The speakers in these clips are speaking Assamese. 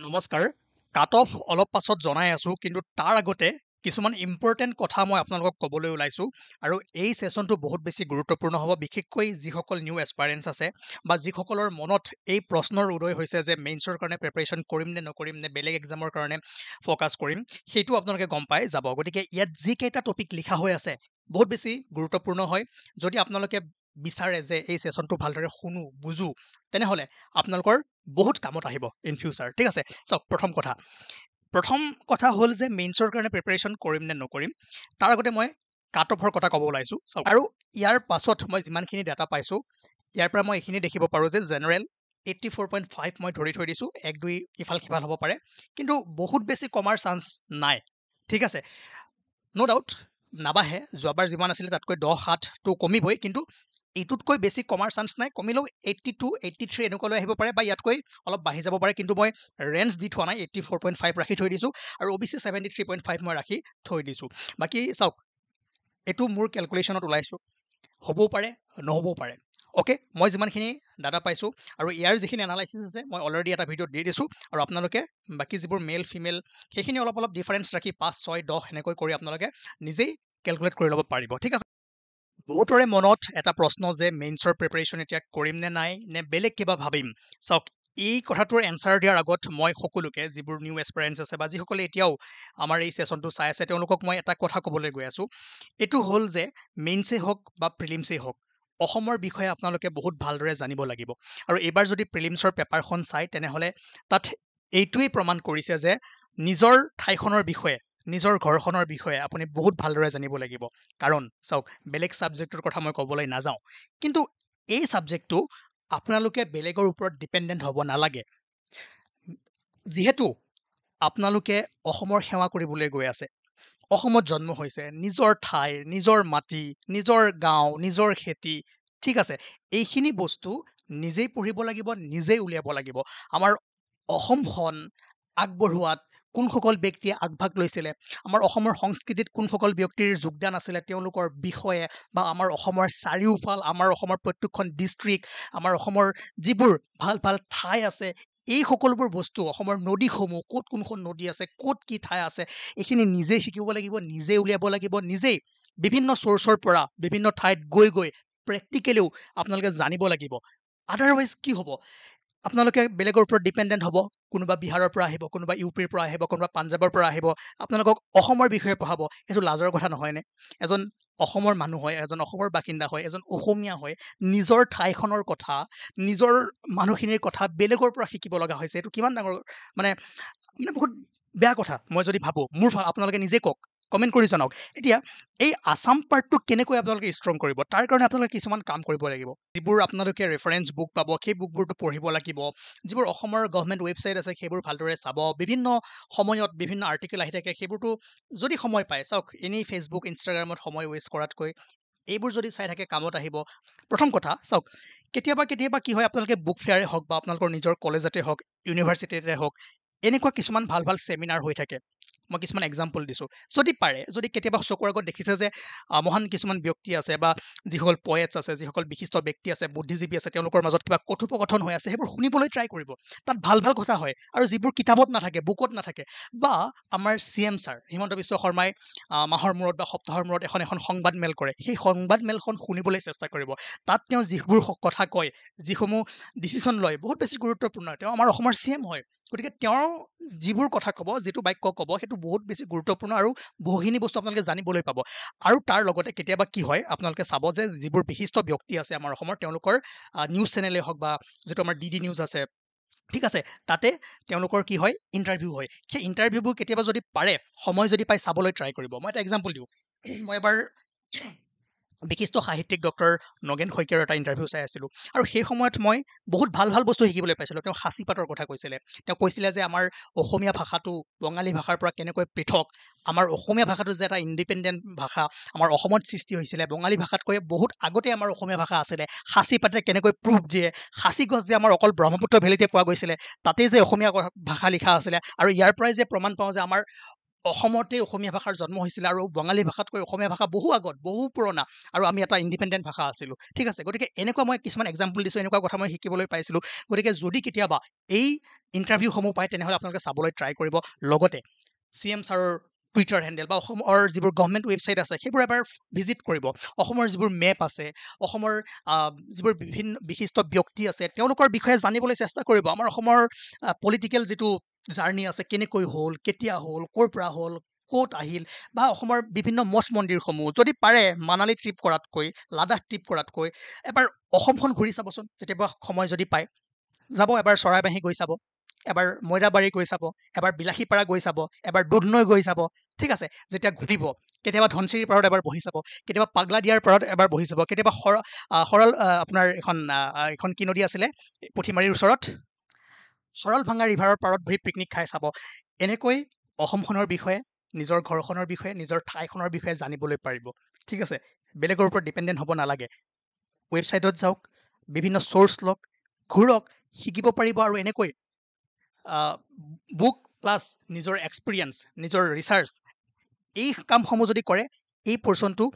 নমস্কাৰ কাট অফ অলপ পাছত জনাই আছোঁ কিন্তু তাৰ আগতে কিছুমান ইম্পৰ্টেণ্ট কথা মই আপোনালোকক ক'বলৈ ওলাইছোঁ আৰু এই ছেশ্যনটো বহুত বেছি গুৰুত্বপূৰ্ণ হ'ব বিশেষকৈ যিসকল নিউ এছপাইৰেণ্টছ আছে বা যিসকলৰ মনত এই প্ৰশ্নৰ উদয় হৈছে যে মেইনছৰ কাৰণে প্ৰিপাৰেশ্যন কৰিম নে নকৰিম নে বেলেগ এক্সামৰ কাৰণে ফ'কাছ কৰিম সেইটো আপোনালোকে গম পাই যাব গতিকে ইয়াত যিকেইটা টপিক লিখা হৈ আছে বহুত বেছি গুৰুত্বপূৰ্ণ হয় যদি আপোনালোকে বিচাৰে যে এই ছেশ্যনটো ভালদৰে শুনো বুজো তেনেহ'লে আপোনালোকৰ বহুত কামত আহিব ইন ফিউচাৰ ঠিক আছে চাওক প্ৰথম কথা হ'ল যে মেইনছৰ কাৰণে প্ৰিপাৰেশ্যন কৰিম নে নকৰিম তাৰ আগতে মই কাট অফৰ কথা ক'ব ওলাইছোঁ চাওক আৰু ইয়াৰ পাছত মই যিমানখিনি ডাটা পাইছোঁ ইয়াৰ পৰা মই এইখিনি দেখিব পাৰোঁ যে জেনেৰেল 84.5 মই ধৰি থৈ দিছোঁ 1-2 ইফাল সিফাল হ'ব পাৰে কিন্তু বহুত বেছি কমাৰ চান্স নাই ঠিক আছে ন' ডাউট নাবাঢ়ে যোৱাবাৰ যিমান আছিলে তাতকৈ 10-7টো কমিবই কিন্তু এইটোতকৈ বেছি কমাৰ চান্স নাই কমিলেও 82, 83 এনেকুৱালৈ আহিব পাৰে বা ইয়াতকৈ অলপ বাঢ়ি যাব পাৰে কিন্তু মই ৰেঞ্জ দি থোৱা নাই 84.5 ৰাখি থৈ দিছোঁ আৰু OBC 73.5 মই ৰাখি থৈ দিছোঁ বাকী চাওক এইটো মোৰ কেলকুলেশ্যনত ওলাইছোঁ হ'বও পাৰে নহ'বও পাৰে অ'কে মই যিমানখিনি ডাটা পাইছোঁ আৰু ইয়াৰ যিখিনি এনালাইচিছ আছে মই অলৰেডি এটা ভিডিঅ' দি দিছোঁ আৰু আপোনালোকে বাকী যিবোৰ মেল ফিমেল সেইখিনি অলপ ডিফাৰেঞ্চ ৰাখি 5, 6, 10 এনেকৈ কৰি আপোনালোকে নিজেই কেলকুলেট কৰি ল'ব পাৰিব ঠিক আছে বহুতৰে মনত এটা প্ৰশ্ন যে মেইনছৰ প্ৰিপাৰেশ্যন এতিয়া কৰিম নে নাই নে বেলেগ কিবা ভাবিম চাওক এই কথাটোৰ এনচাৰ দিয়াৰ আগত মই সকলোকে যিবোৰ নিউ এছপাইৰেণ্টছ আছে বা যিসকলে এতিয়াও আমাৰ এই ছেশ্যনটো চাই আছে তেওঁলোকক মই এটা কথা ক'বলৈ গৈ আছোঁ এইটো হ'ল যে মেইনছেই হওক বা প্ৰিলিমছেই হওক অসমৰ বিষয়ে আপোনালোকে বহুত ভালদৰে জানিব লাগিব আৰু এইবাৰ যদি প্ৰিলিমছৰ পেপাৰখন চায় তেনেহ'লে তাত এইটোৱেই প্ৰমাণ কৰিছে যে নিজৰ ঠাইখনৰ বিষয়ে নিজৰ ঘৰখনৰ বিষয়ে আপুনি বহুত ভালদৰে জানিব লাগিব কাৰণ চাওক বেলেগ ছাবজেক্টৰ কথা মই ক'বলৈ নাযাওঁ কিন্তু এই ছাবজেক্টটো আপোনালোকে বেলেগৰ ওপৰত ডিপেণ্ডেণ্ট হ'ব নালাগে যিহেতু আপোনালোকে অসমৰ সেৱা কৰিবলৈ গৈ আছে অসমত জন্ম হৈছে নিজৰ ঠাইৰ নিজৰ মাটি নিজৰ গাঁও নিজৰ খেতি ঠিক আছে এইখিনি বস্তু নিজেই পঢ়িব লাগিব নিজেই উলিয়াব লাগিব আমাৰ অসমখন আগবঢ়োৱাত কোনসকল ব্যক্তিয়ে আগভাগ লৈছিলে আমাৰ অসমৰ সংস্কৃতিত কোনসকল ব্যক্তিৰ যোগদান আছিলে তেওঁলোকৰ বিষয়ে বা আমাৰ অসমৰ চাৰিওফাল আমাৰ অসমৰ প্ৰত্যেকখন ডিষ্ট্ৰিক্ট আমাৰ অসমৰ যিবোৰ ভাল ভাল ঠাই আছে এই সকলোবোৰ বস্তু অসমৰ নদীসমূহ ক'ত কোনখন নদী আছে ক'ত কি ঠাই আছে এইখিনি নিজেই শিকিব লাগিব নিজেই উলিয়াব লাগিব নিজেই বিভিন্ন চ'ৰ্চৰ পৰা বিভিন্ন ঠাইত গৈ গৈ প্ৰেক্টিকেলিও আপোনালোকে জানিব লাগিব আদাৰৱাইজ কি হ'ব আপোনালোকে বেলেগৰ ওপৰত ডিপেণ্ডেণ্ট হ'ব কোনোবা বিহাৰৰ পৰা আহিব কোনোবা ইউপিৰ পৰা আহিব কোনোবা পাঞ্জাৱৰ পৰা আহিব আপোনালোকক অসমৰ বিষয়ে পঢ়াব এইটো লাজৰ কথা নহয়নে এজন অসমৰ মানুহ হয় এজন অসমৰ বাসিন্দা হয় এজন অসমীয়া হয় নিজৰ ঠাইখনৰ কথা নিজৰ মানুহখিনিৰ কথা বেলেগৰ পৰা শিকিব লগা হৈছে এইটো কিমান ডাঙৰ মানে বহুত বেয়া কথা মই যদি ভাবোঁ মোৰ আপোনালোকে নিজে কওক কমেণ্ট কৰি জনাওক এতিয়া এই আছাম পাৰ্টটো কেনেকৈ আপোনালোকে ষ্ট্ৰং কৰিব তাৰ কাৰণে আপোনালোকে কিছুমান কাম কৰিব লাগিব যিবোৰ আপোনালোকে ৰেফাৰেঞ্চ বুক পাব সেই বুকবোৰটো পঢ়িব লাগিব যিবোৰ অসমৰ গভৰ্ণমেণ্ট ৱেবছাইট আছে সেইবোৰ ভালদৰে চাব বিভিন্ন সময়ত বিভিন্ন আৰ্টিকেল আহি থাকে সেইবোৰতো যদি সময় পায় চাওক এনেই ফেচবুক ইনষ্টাগ্ৰামত সময় ৱেষ্ট কৰাতকৈ এইবোৰ যদি চাই থাকে কামত আহিব প্ৰথম কথা চাওক কেতিয়াবা কি হয় আপোনালোকে বুক ফেয়াৰে হওক বা আপোনালোকৰ নিজৰ কলেজতে হওক ইউনিভাৰ্চিটিতে হওক এনেকুৱা কিছুমান ভাল ভাল ছেমিনাৰ হৈ থাকে মই কিছুমান এক্সাম্পল দিছোঁ যদি পাৰে যদি কেতিয়াবা চকুৰ আগত দেখিছে যে মহান কিছুমান ব্যক্তি আছে বা যিসকল পয়েটছ আছে যিসকল বিশিষ্ট ব্যক্তি আছে বুদ্ধিজীৱী আছে তেওঁলোকৰ মাজত কিবা কথোপকথন হৈ আছে সেইবোৰ শুনিবলৈ ট্ৰাই কৰিব তাত ভাল ভাল কথা হয় আৰু যিবোৰ কিতাপত নাথাকে বুকত নাথাকে বা আমাৰ CM ছাৰ হিমন্ত বিশ্ব শৰ্মাই মাহৰ মূৰত বা সপ্তাহৰ মূৰত এখন সংবাদ মেল কৰে সেই সংবাদ মেলখন শুনিবলৈ চেষ্টা কৰিব তাত তেওঁ যিবোৰ কথা কয় যিসমূহ ডিচিশ্যন লয় বহুত বেছি গুৰুত্বপূৰ্ণ তেওঁ আমাৰ অসমৰ CM হয় গতিকে তেওঁ যিবোৰ কথা ক'ব যিটো বাক্য ক'ব সেইটো বহুত বেছি গুৰুত্বপূৰ্ণ আৰু বহুখিনি বস্তু আপোনালোকে জানিবলৈ পাব আৰু তাৰ লগতে কেতিয়াবা কি হয় আপোনালোকে চাব যে যিবোৰ বিশিষ্ট ব্যক্তি আছে আমাৰ অসমৰ তেওঁলোকৰ নিউজ চেনেলেই হওক বা যিটো আমাৰ DD নিউজ আছে ঠিক আছে তাতে তেওঁলোকৰ কি হয় ইণ্টাৰভিউ হয় সেই ইণ্টাৰভিউবোৰ কেতিয়াবা যদি পাৰে সময় যদি পাই চাবলৈ ট্ৰাই কৰিব মই এটা এক্সাম্পল দিওঁ মই এবাৰ বিশিষ্ট সাহিত্যিক ডক্টৰ নগেন শইকীয়াৰ এটা ইণ্টাৰভিউ চাই আছিলোঁ আৰু সেই সময়ত মই বহুত ভাল ভাল বস্তু শিকিবলৈ পাইছিলোঁ তেওঁ সাঁচিপাতৰ কথা কৈছিলে তেওঁ কৈছিলে যে আমাৰ অসমীয়া ভাষাটো বঙালী ভাষাৰ পৰা কেনেকৈ পৃথক আমাৰ অসমীয়া ভাষাটো যে এটা ইণ্ডিপেণ্ডেণ্ট ভাষা আমাৰ অসমত সৃষ্টি হৈছিলে বঙালী ভাষাতকৈ বহুত আগতে আমাৰ অসমীয়া ভাষা আছিলে সাঁচিপাতে কেনেকৈ প্ৰুফ দিয়ে সাঁচি গছ যে আমাৰ অকল ব্ৰহ্মপুত্ৰ ভেলীতে পোৱা গৈছিলে তাতেই যে অসমীয়া ভাষা লিখা আছিলে আৰু ইয়াৰ পৰাই যে প্ৰমাণ পাওঁ যে আমাৰ অসমতে অসমীয়া ভাষাৰ জন্ম হৈছিল আৰু বঙালী ভাষাতকৈ অসমীয়া ভাষা বহু আগত বহু পুৰণা আৰু আমি এটা ইণ্ডিপেণ্ডেণ্ট ভাষা আছিলোঁ ঠিক আছে গতিকে এনেকুৱা মই কিছুমান এক্সাম্পল দিছোঁ এনেকুৱা কথা মই শিকিবলৈ পাইছিলোঁ গতিকে যদি কেতিয়াবা এই ইণ্টাৰভিউসমূহ পায় তেনেহ'লে আপোনালোকে চাবলৈ ট্ৰাই কৰিব লগতে CM ছাৰৰ টুইটাৰ হেণ্ডেল বা অসমৰ যিবোৰ গভৰ্ণমেণ্ট ৱেবছাইট আছে সেইবোৰ এবাৰ ভিজিট কৰিব অসমৰ যিবোৰ মেপ আছে অসমৰ যিবোৰ বিভিন্ন বিশিষ্ট ব্যক্তি আছে তেওঁলোকৰ বিষয়ে জানিবলৈ চেষ্টা কৰিব আমাৰ অসমৰ পলিটিকেল যিটো জাৰ্নি আছে কেনেকৈ হ'ল কেতিয়া হ'ল ক'ৰ পৰা হ'ল ক'ত আহিল বা অসমৰ বিভিন্ন মঠ মন্দিৰসমূহ যদি পাৰে মানালী ট্ৰিপ কৰাতকৈ লাডাখ ট্ৰিপ কৰাতকৈ এবাৰ অসমখন ঘূৰি চাবচোন কেতিয়াবা সময় যদি পায় যাব এবাৰ চৰাইবাহী গৈ চাব এবাৰ মৈৰাবাৰী গৈ চাব এবাৰ বিলাসীপাৰা গৈ চাব এবাৰ দুধনৈ গৈ চাব ঠিক আছে যেতিয়া ঘূৰিব কেতিয়াবা ধনচিৰিৰ পাৰত এবাৰ বহি চাব কেতিয়াবা পাগলাদিয়াৰ পাৰত এবাৰ বহি চাব কেতিয়াবা সৰল আপোনাৰ এখন কি নদী আছিলে পুথিমাৰীৰ ওচৰত সৰলভাঙা ৰিভাৰৰ পাৰত বহি পিকনিক খাই চাব এনেকৈ অসমখনৰ বিষয়ে নিজৰ ঘৰখনৰ বিষয়ে নিজৰ ঠাইখনৰ বিষয়ে জানিবলৈ পাৰিব ঠিক আছে বেলেগৰ ওপৰত ডিপেণ্ডেণ্ট হ'ব নালাগে ৱেবছাইটত যাওক বিভিন্ন চ'ৰ্চ লওক ঘূৰক শিকিব পাৰিব আৰু এনেকৈ বুক প্লাছ নিজৰ এক্সপিৰিয়েঞ্চ নিজৰ ৰিচাৰ্চ এই কামসমূহ যদি কৰে এই পৰ্চনটো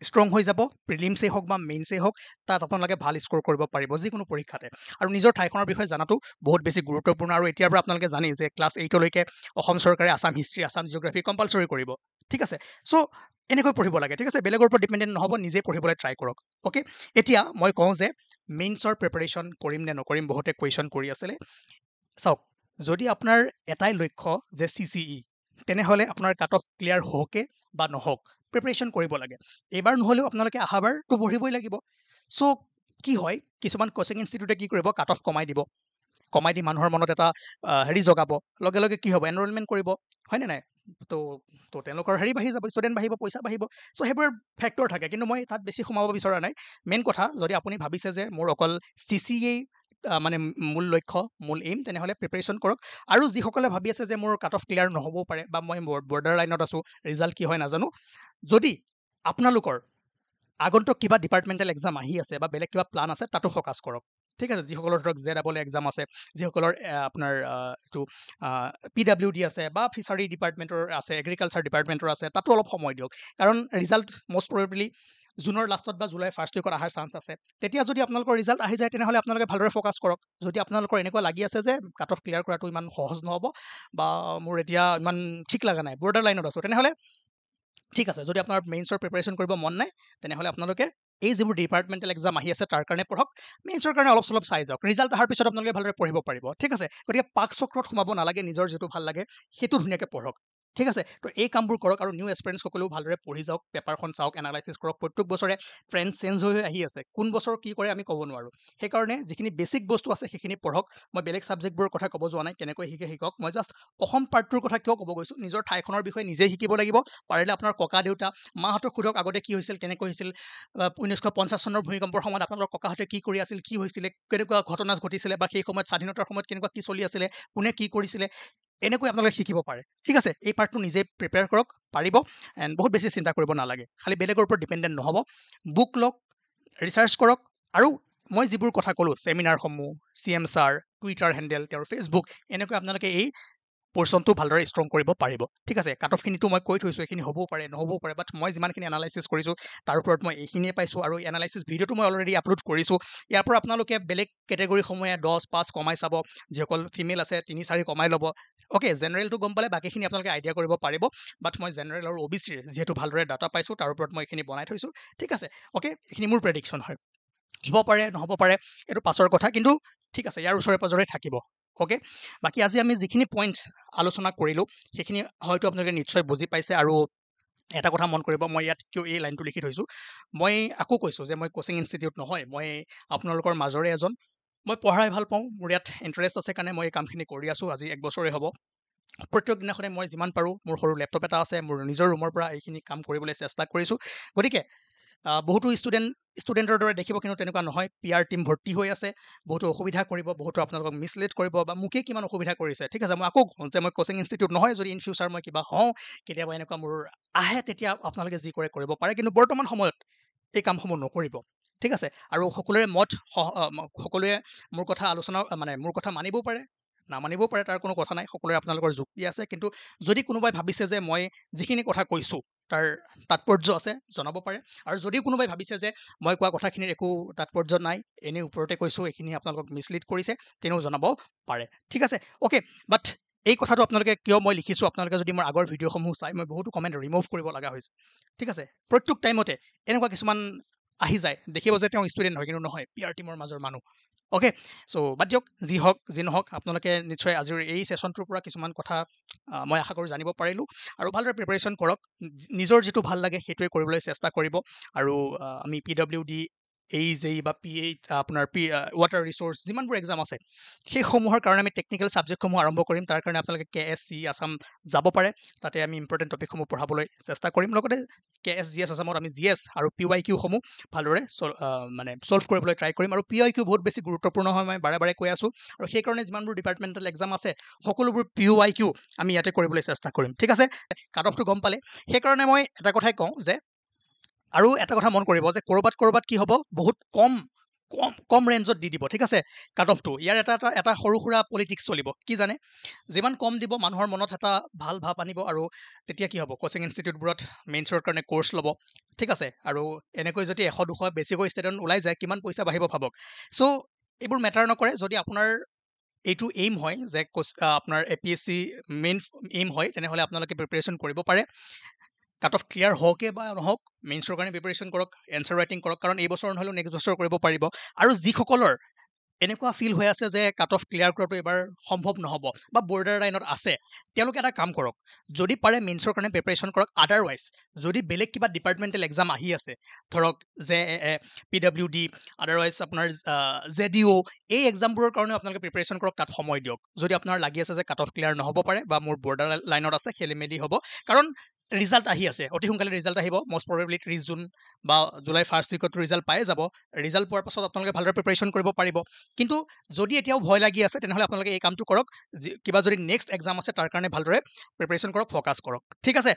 ষ্ট্ৰং হৈ যাব প্ৰিলিমছেই হওক বা মেইনছেই হওক তাত আপোনালোকে ভাল স্ক'ৰ কৰিব পাৰিব যিকোনো পৰীক্ষাতে আৰু নিজৰ ঠাইখনৰ বিষয়ে জনাটো বহুত বেছি গুৰুত্বপূৰ্ণ আৰু এতিয়াৰ পৰা আপোনালোকে জানেই যে ক্লাছ 8লৈকে অসম চৰকাৰে Assam history Assam geography compulsory কৰিব ঠিক আছে চ' এনেকৈ পঢ়িব লাগে ঠিক আছে বেলেগৰ ওপৰত ডিপেণ্ডেণ্ট নহ'ব নিজে পঢ়িবলৈ ট্ৰাই কৰক অ'কে এতিয়া মই কওঁ যে মেইনছৰ প্ৰিপাৰেশ্যন কৰিম নে নকৰিম বহুতে কুৱেশ্যন কৰি আছিলে চাওক যদি আপোনাৰ এটাই লক্ষ্য যে CCE তেনেহ'লে আপোনাৰ কাট অফ ক্লিয়াৰ হওকে বা নহওক প্ৰিপাৰেশ্যন কৰিব লাগে এইবাৰ নহ'লেও আপোনালোকে অহাবাৰটো পঢ়িবই লাগিব চ' কি হয় কিছুমান কোচিং ইনষ্টিটিউটে কি কৰিব কাট অফ কমাই দিব কমাই দি মানুহৰ মনত এটা হেৰি জগাব লগে লগে কি হ'ব এনৰলমেণ্ট কৰিব হয়নে নাই তো তেওঁলোকৰ হেৰি বাঢ়ি যাব ষ্টুডেণ্ট বাঢ়িব পইচা বাঢ়িব চ' সেইবোৰ ফেক্টৰ থাকে কিন্তু মই তাত বেছি সোমাব বিচৰা নাই মেইন কথা যদি আপুনি ভাবিছে যে মোৰ অকল CCA মানে মূল লক্ষ্য মূল এইম তেনেহ'লে প্ৰিপাৰেশ্যন কৰক আৰু যিসকলে ভাবি আছে যে মোৰ কাট অফ ক্লিয়াৰ নহ'বও পাৰে বা মই বৰ্ডাৰ লাইনত আছোঁ ৰিজাল্ট কি হয় নাজানো যদি আপোনালোকৰ আগন্তুক কিবা ডিপাৰ্টমেণ্টেল এক্সাম আহি আছে বা বেলেগ কিবা প্লান আছে তাতো ফ'কাছ কৰক ঠিক আছে যিসকলৰ ধৰক JEE এক্সাম আছে যিসকলৰ আপোনাৰ এইটো PWD আছে বা ফিচাৰী ডিপাৰ্টমেণ্টৰ আছে এগ্ৰিকালচাৰ ডিপাৰ্টমেণ্টৰ আছে তাতো অলপ সময় দিয়ক কাৰণ ৰিজাল্ট মষ্ট প্ৰবেবলি জুনৰ লাষ্টত বা জুলাই ফাৰ্ষ্ট উইকত অহাৰ চান্স আছে তেতিয়া যদি আপোনালোকৰ ৰিজাল্ট আহি যায় তেনেহ'লে আপোনালোকে ভালদৰে ফ'কাছ কৰক যদি আপোনালোকৰ এনেকুৱা লাগি আছে যে কাট অফ ক্লিয়াৰ কৰাটো ইমান সহজ নহ'ব বা মোৰ এতিয়া ইমান ঠিক লগা নাই বৰ্ডাৰ লাইনত আছোঁ তেনেহ'লে ঠিক আছে যদি আপোনাৰ মেইনছৰ প্ৰিপাৰেশ্যন কৰিব মন নাই তেনেহ'লে আপোনালোকে এই যিবোৰ ডিপাৰ্টমেণ্টেল এক্সাম আহি আছে তাৰ কাৰণে পঢ়ক মেইনছৰ কাৰণে অলপ চলপ চাই যাওক ৰিজাল্ট অহাৰ পিছত আপোনালোকে ভালদৰে পঢ়িব পাৰিব ঠিক আছে গতিকে পাক চক্ৰত সোমাব নালাগে নিজৰ যিটো ভাল লাগে সেইটো ধুনীয়াকৈ পঢ়ক ঠিক আছে তো এই কামবোৰ কৰক আৰু নিউ এক্সপেৰিয়েঞ্চসকলেও ভালদৰে পঢ়ি যাওক পেপাৰখন চাওক এনালাইচিছ কৰক প্ৰত্যেক বছৰে ট্ৰেণ্ড চেঞ্জ হৈ আহি আছে কোন বছৰ কি কৰে আমি ক'ব নোৱাৰোঁ সেইকাৰণে যিখিনি বেছিক বস্তু আছে সেইখিনি পঢ়ক মই বেলেগ ছাবজেক্টবোৰৰ কথা ক'ব যোৱা নাই কেনেকৈ শিকক মই জাষ্ট অসম পাৰ্টটোৰ কথা কিয় ক'ব গৈছোঁ নিজৰ ঠাইখনৰ বিষয়ে নিজে শিকিব লাগিব পাৰিলে আপোনাৰ ককা দেউতা মাহঁতক সোধক আগতে কি হৈছিল কেনেকৈ হৈছিল 1950 চনৰ ভূমিকম্পৰ সময়ত আপোনালোকৰ ককাহঁতে কি কৰি আছিল কি হৈছিলে কেনেকুৱা ঘটনা ঘটিছিলে বা সেই সময়ত স্বাধীনতাৰ সময়ত কেনেকুৱা কি চলি আছিলে কোনে কি কৰিছিলে এনেকৈ আপোনালোকে শিকিব পাৰে ঠিক আছে এই পাৰ্টটো নিজে প্ৰিপেয়াৰ কৰক পাৰিব এণ্ড বহুত বেছি চিন্তা কৰিব নালাগে খালি বেলেগৰ ওপৰত ডিপেণ্ডেণ্ট নহ'ব বুক লওক ৰিচাৰ্চ কৰক আৰু মই যিবোৰ কথা ক'লোঁ চেমিনাৰসমূহ CM ছাৰ টুইটাৰ হেণ্ডেল তেওঁৰ ফেচবুক এনেকৈ আপোনালোকে এই পৰ্চনটো ভালদৰে ষ্ট্ৰং কৰিব পাৰিব ঠিক আছে কাট অফখিনিতো মই কৈ থৈছোঁ এইখিনি হ'বও পাৰে নহ'বও পাৰে বাট মই যিমানখিনি এনালাইচিছ কৰিছোঁ তাৰ ওপৰত মই এইখিনিয়ে পাইছোঁ আৰু এনালাইচিছ ভিডিঅ'টো মই অলৰেডি আপলোড কৰিছোঁ ইয়াৰ পৰা আপোনালোকে বেলেগ কেটেগৰীসমূহে 10-5 কমাই চাব যিসকল ফিমেল আছে 3-4 কমাই ল'ব অ'কে জেনেৰেলটো গম পালে বাকীখিনি আপোনালোকে আইডিয়া কৰিব পাৰিব বাট মই জেনেৰেল আৰু OBCৰ যিহেতু ভালদৰে ডাটা পাইছোঁ তাৰ ওপৰত মই এইখিনি বনাই থৈছোঁ ঠিক আছে অ'কে এইখিনি মোৰ প্ৰেডিকশ্যন হয় হ'ব পাৰে নহ'ব পাৰে এইটো পাছৰ কথা কিন্তু ঠিক আছে ইয়াৰ ওচৰে পাজৰে থাকিব অ'কে বাকী আজি আমি যিখিনি পইণ্ট আলোচনা কৰিলোঁ সেইখিনি হয়তো আপোনালোকে নিশ্চয় বুজি পাইছে আৰু এটা কথা মন কৰিব মই ইয়াত কিয় এই লাইনটো লিখি থৈছোঁ মই আকৌ কৈছোঁ যে মই কোচিং ইনষ্টিটিউট নহয় মই আপোনালোকৰ মাজৰে এজন মই পঢ়াই ভাল পাওঁ মোৰ ইয়াত ইণ্টাৰেষ্ট আছে কাৰণে মই এই কামখিনি কৰি আছোঁ আজি 1 বছৰে হ'ব প্ৰত্যেক দিনাখনে মই যিমান পাৰোঁ মোৰ সৰু লেপটপ এটা আছে মোৰ নিজৰ ৰুমৰ পৰা এইখিনি কাম কৰিবলৈ চেষ্টা কৰিছোঁ গতিকে বহুতো ষ্টুডেণ্টৰ দৰে দেখিব কিন্তু তেনেকুৱা নহয় PR টিম ভৰ্তি হৈ আছে বহুতো অসুবিধা কৰিব বহুতো আপোনালোকক মিছলিড কৰিব বা মোকেই কিমান অসুবিধা কৰিছে ঠিক আছে মই আকৌ কওঁ যে মই কোচিং ইনষ্টিটিউট নহয় যদি ইন ফিউচাৰ মই কিবা হওঁ কেতিয়াবা এনেকুৱা মোৰ আহে তেতিয়া আপোনালোকে যি কৰে কৰিব পাৰে কিন্তু বৰ্তমান সময়ত এই কামসমূহ নকৰিব ঠিক আছে আৰু সকলোৰে সকলোৱে মোৰ কথা আলোচনা মানে মোৰ কথা মানিবও পাৰে নামানিবও পাৰে, তাৰ কোনো কথা নাই, সকলোৰে আপোনালোকৰ যুক্তি আছে। কিন্তু যদি কোনোবাই ভাবিছে যে মই যিখিনি কথা কৈছোঁ তাৰ তাৎপৰ্য আছে, জনাব পাৰে। আৰু যদি কোনোবাই ভাবিছে যে মই কোৱা কথাখিনিৰ একো তাৎপৰ্য নাই, এনেই ওপৰতে কৈছোঁ, এইখিনি আপোনালোকক মিছলিড কৰিছে, তেনেও জনাব পাৰে। ঠিক আছে, অ'কে। বাট এই কথাটো আপোনালোকে কিয় মই লিখিছোঁ, আপোনালোকে যদি মোৰ আগৰ ভিডিঅ'সমূহ চাই, মই বহুতো কমেণ্ট ৰিমুভ কৰিব লগা হৈছে। ঠিক আছে, প্ৰত্যেক টাইমতে এনেকুৱা কিছুমান আহি যায়, দেখিব যে তেওঁ ষ্টুডেণ্ট হয় কিন্তু নহয়, PR টিমৰ মাজৰ মানুহ। অ'কে, চ' বাদ দিয়ক, যি হওক যি নহওক, আপোনালোকে নিশ্চয় আজিৰ এই ছেশ্যনটোৰ পৰা কিছুমান কথা মই আশা কৰোঁ জানিব পাৰিলোঁ। আৰু ভালদৰে প্ৰিপাৰেশ্যন কৰক, নিজৰ যিটো ভাল লাগে সেইটোৱে কৰিবলৈ চেষ্টা কৰিব। আৰু আমি PWD, AEJ বা আপোনাৰ ৱাটাৰ ৰিচোৰ্চ যিমানবোৰ এক্সাম আছে সেইসমূহৰ কাৰণে আমি টেকনিকেল ছাবজেক্টসমূহ আৰম্ভ কৰিম। তাৰ কাৰণে আপোনালোকে KSC আছাম যাব পাৰে, তাতে আমি ইম্পৰ্টেণ্ট টপিকসমূহ পঢ়াবলৈ চেষ্টা কৰিম। লগতে KS GS আছামত আমি GS আৰু PYQ সমূহ ভালদৰে মানে ছল্ভ কৰিবলৈ ট্ৰাই কৰিম। আৰু PYQ বহুত বেছি গুৰুত্বপূৰ্ণ হয়, মই বাৰে বাৰে কৈ আছোঁ। আৰু সেইকাৰণে যিমানবোৰ ডিপাৰ্টমেণ্টেল এক্সাম আছে সকলোবোৰ PYQ আমি ইয়াতে কৰিবলৈ চেষ্টা কৰিম। ঠিক আছে, কাট অফটো গম পালে। সেইকাৰণে মই এটা কথাই কওঁ যে, আৰু এটা কথা মন কৰিব যে ক'ৰবাত কি হ'ব, বহুত কম ৰেঞ্জত দি দিব। ঠিক আছে, কাট অফটো ইয়াৰ এটা সৰু সুৰা পলিটিক্স চলিব। কি জানে, যিমান কম দিব মানুহৰ মনত এটা ভাল ভাৱ আনিব, আৰু তেতিয়া কি হ'ব, কোচিং ইনষ্টিটিউটবোৰত মেইনছৰ কাৰণে কোৰ্চ ল'ব। ঠিক আছে, আৰু এনেকৈ যদি 100-200 বেছিকৈ ষ্টুডেণ্ট ওলাই যায়, কিমান পইচা বাঢ়িব ভাবক। চ' এইবোৰ মেটাৰ নকৰে। যদি আপোনাৰ এইটো এইম হয় যে আপোনাৰ APSC মেইন এইম হয়, তেনেহ'লে আপোনালোকে প্ৰিপাৰেশ্যন কৰিব পাৰে। কাট অফ ক্লিয়াৰ হওকে বা নহওক, মেইনছৰ কাৰণে প্ৰিপাৰেশ্যন কৰক, এনচাৰ ৰাইটিং কৰক, কাৰণ এই বছৰ নহ'লেও নেক্সট বছৰ কৰিব পাৰিব। আৰু যিসকলৰ এনেকুৱা ফিল হৈ আছে যে কাট অফ ক্লিয়াৰ কৰাটো এবাৰ সম্ভৱ নহ'ব বা বৰ্ডাৰ লাইনত আছে, তেওঁলোকে এটা কাম কৰক, যদি পাৰে মেইনছৰ কাৰণে প্ৰিপাৰেশ্যন কৰক। আদাৰৱাইজ যদি বেলেগ কিবা ডিপাৰ্টমেণ্টেল এক্সাম আহি আছে, ধৰক PWD, আদাৰৱাইজ আপোনাৰ JDO, এই এক্সামবোৰৰ কাৰণে আপোনালোকে প্ৰিপাৰেশ্যন কৰক, তাত সময় দিয়ক। যদি আপোনাৰ লাগি আছে যে কাট অফ ক্লিয়াৰ নহ'ব পাৰে বা মোৰ বৰ্ডাৰ লাইনত আছে, খেলি মেলি হ'ব, কাৰণ ৰিজাল্ট আহি আছে, অতি সোনকালে ৰিজাল্ট আহিব। মষ্ট প্ৰবেবলি 30 জুন বা জুলাই ফাৰ্ষ্ট উইকত ৰিজাল্ট পায়ে যাব। ৰিজাল্ট পোৱাৰ পাছত আপোনালোকে ভালদৰে প্ৰিপাৰেশ্যন কৰিব পাৰিব। কিন্তু যদি এতিয়াও ভয় লাগি আছে, তেনেহ'লে আপোনালোকে এই কামটো কৰক, কিবা যদি নেক্সট এক্সাম আছে তাৰ কাৰণে ভালদৰে প্ৰিপাৰেশ্যন কৰক, ফ'কাছ কৰক। ঠিক আছে।